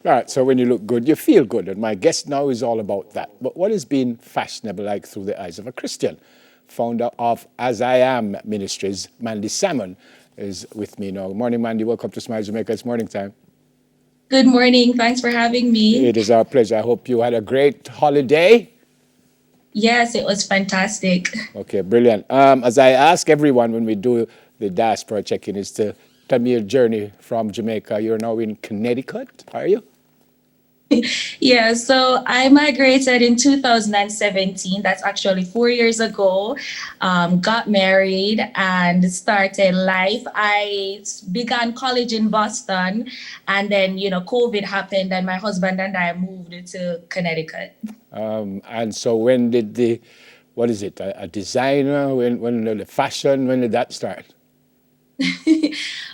All right, so when you look good, you feel good. And my guest now is all about that. But what has been fashionable like through the eyes of a Christian? Founder of As I Am Ministries, Mandy Salmon, is with me now. Good morning, Mandy. Welcome to Smile Jamaica. It's morning time. Good morning. Thanks for having me. It is our pleasure. I hope you had a great holiday. Yes, it was fantastic. Okay, brilliant. As I ask everyone when we do the diaspora check-in, is to tell me your journey from Jamaica. You're now in Connecticut, are you? Yeah, so I migrated in 2017. That's actually 4 years ago. Got married and started life. I began college in Boston, and then, COVID happened, and my husband and I moved to Connecticut. And so when did what is it, a designer, when the fashion, when did that start?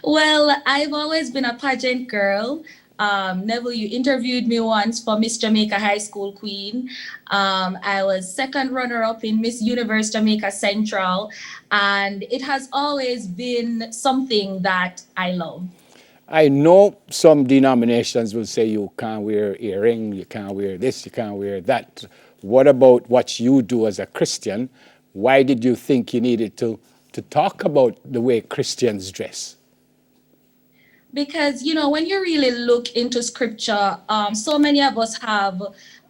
Well, I've always been a pageant girl. Neville, you interviewed me once for Miss Jamaica High School Queen. I was second runner up in Miss Universe Jamaica Central, and it has always been something that I love. I know some denominations will say you can't wear earring, you can't wear this, you can't wear that. What about what you do as a Christian? Why did you think you needed to talk about the way Christians dress? Because when you really look into scripture, so many of us have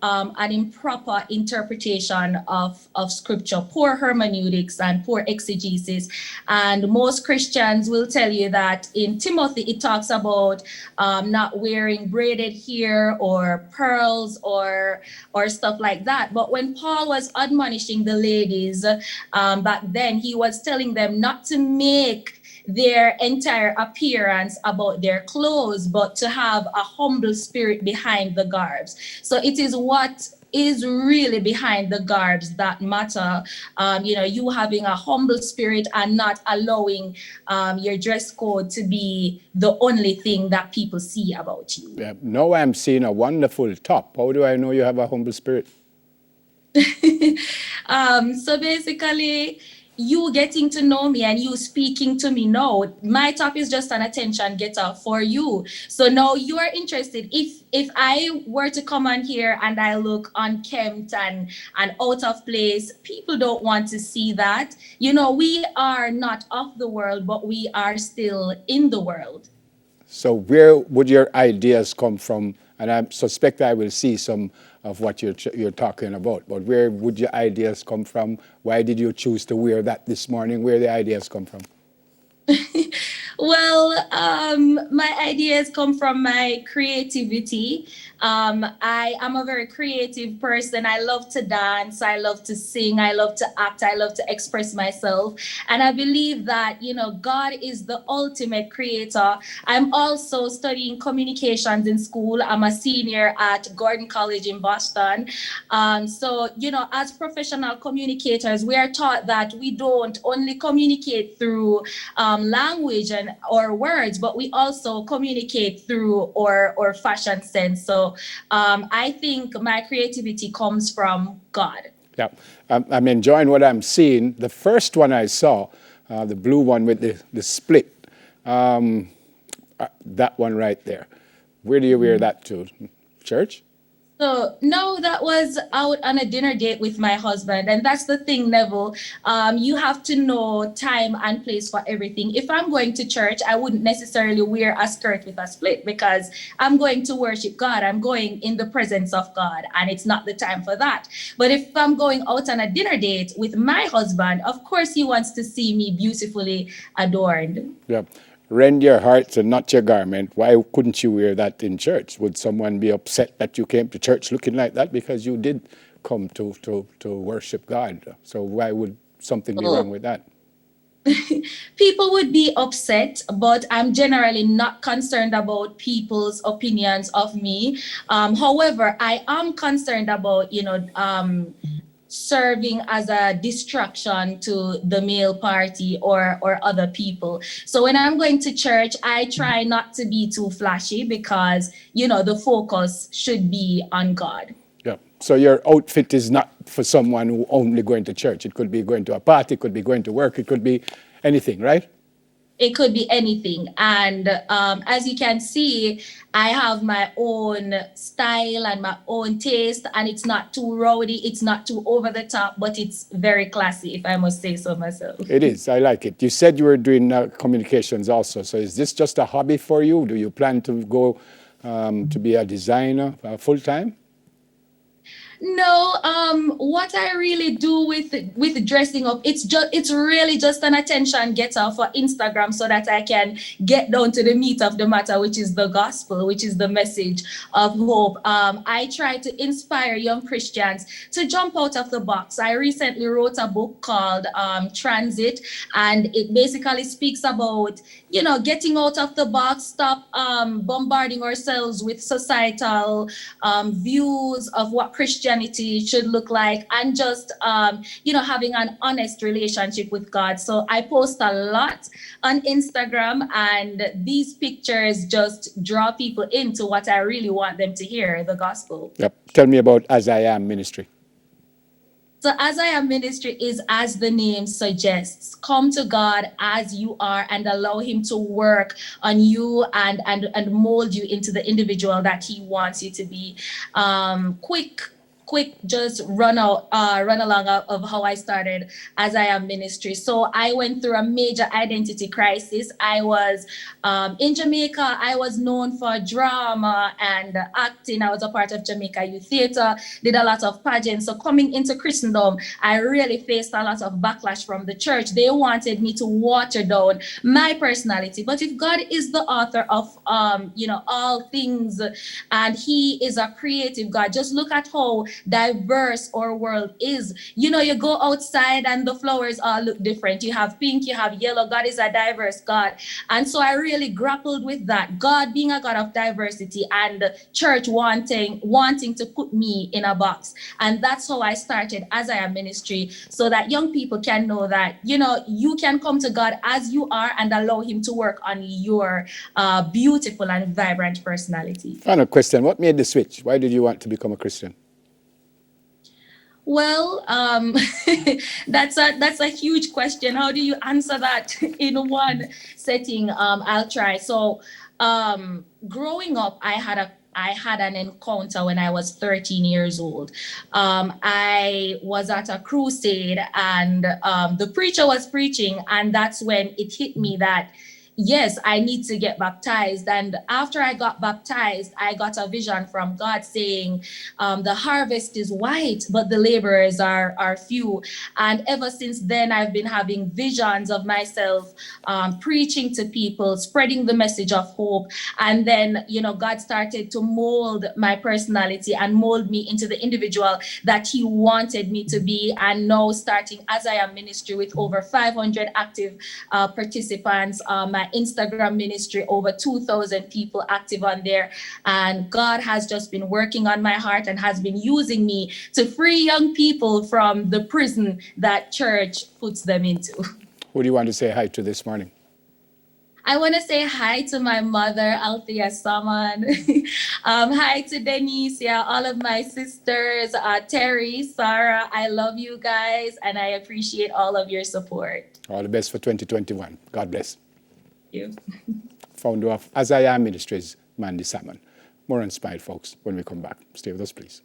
an improper interpretation of scripture, poor hermeneutics and poor exegesis. And most Christians will tell you that in Timothy it talks about not wearing braided hair or pearls or stuff like that. But when Paul was admonishing the ladies back then, he was telling them not to make their entire appearance about their clothes, but to have a humble spirit behind the garbs. So it is what is really behind the garbs that matter. You having a humble spirit and not allowing your dress code to be the only thing that people see about you. Yeah, now I'm seeing a wonderful top. How do I know you have a humble spirit? So basically, you getting to know me and you speaking to me now, my top is just an attention getter for you. So now you are interested. If I were to come on here and I look unkempt and out of place, people don't want to see that. We are not of the world, but we are still in the world. So where would your ideas come from? And I suspect I will see some of what you're talking about. But where would your ideas come from? Why did you choose to wear that this morning? Where the ideas come from? Well, my ideas come from my creativity. I am a very creative person. I love to dance. I love to sing. I love to act. I love to express myself. And I believe that, God is the ultimate creator. I'm also studying communications in school. I'm a senior at Gordon College in Boston. So, as professional communicators, we are taught that we don't only communicate through language or words, but we also communicate through our fashion sense. So I think my creativity comes from God. Yeah, I'm enjoying what I'm seeing. The first one I saw, the blue one with the split, that one right there. Where do you wear that to? Church? So no, that was out on a dinner date with my husband. And that's the thing, Neville. You have to know time and place for everything. If I'm going to church, I wouldn't necessarily wear a skirt with a split because I'm going to worship God. I'm going in the presence of God, and it's not the time for that. But if I'm going out on a dinner date with my husband, of course he wants to see me beautifully adorned. Yeah. Rend your hearts and not your garment. Why couldn't you wear that in church? Would someone be upset that you came to church looking like that? Because you did come to worship God. So why would something be wrong with that? People would be upset, but I'm generally not concerned about people's opinions of me. However, I am concerned about, serving as a distraction to the male party or other people. So when I'm going to church, I try not to be too flashy because, the focus should be on God. Yeah. So your outfit is not for someone who only going to church. It could be going to a party, it could be going to work, it could be anything, right? It could be anything. And as you can see, I have my own style and my own taste, and it's not too rowdy, it's not too over the top, but it's very classy, if I must say so myself. It is. I like it. You said you were doing communications also. So is this just a hobby for you? Do you plan to go to be a designer full time? No, what I really do with dressing up, it's really just an attention getter for Instagram, so that I can get down to the meat of the matter, which is the gospel, which is the message of hope. I try to inspire young Christians to jump out of the box. I recently wrote a book called Transit, and it basically speaks about, you know, getting out of the box, stop bombarding ourselves with societal views of what Christianity should look like, and just you know, having an honest relationship with God. So I post a lot on Instagram, and these pictures just draw people into what I really want them to hear, the gospel. Yep. Tell me about As I Am Ministry. So As I Am Ministry is, as the name suggests, come to God as you are and allow him to work on you and mold you into the individual that he wants you to be. Quick just run along of how I started As I Am Ministry. So I went through a major identity crisis. I was in Jamaica. I was known for drama and acting. I was a part of Jamaica Youth Theatre, did a lot of pageants. So coming into Christendom, I really faced a lot of backlash from the church. They wanted me to water down my personality. But if God is the author of you know, all things, and he is a creative God, just look at how diverse our world is. You know, you go outside and the flowers all look different. You have pink, you have yellow. God is a diverse God. And so I really grappled with that. God being a God of diversity, and the church wanting to put me in a box. And that's how I started As I Am Ministry, so that young people can know that, you know, you can come to God as you are and allow him to work on your beautiful and vibrant personality. Final question. What made the switch? Why did you want to become a Christian? Well, that's a huge question. How do you answer that in one setting? I'll try. So, growing up, I had an encounter when I was 13 years old. I was at a crusade, and the preacher was preaching, and that's when it hit me that, yes, I need to get baptized. And after I got baptized, I got a vision from God saying, the harvest is white, but the laborers are few. And ever since then, I've been having visions of myself preaching to people, spreading the message of hope. And then, you know, God started to mold my personality and mold me into the individual that he wanted me to be. And now, starting As I Am Ministry with over 500 active participants, my Instagram ministry, over 2,000 people active on there. And God has just been working on my heart and has been using me to free young people from the prison that church puts them into. Who do you want to say hi to this morning? I want to say hi to my mother, Althea Saman. Hi to Denise, yeah, all of my sisters, Terry, Sarah. I love you guys, and I appreciate all of your support. All the best for 2021. God bless. Thank you. Founder of As I Am Ministries, Mandy Salmon. More inspired, folks, when we come back. Stay with us, please.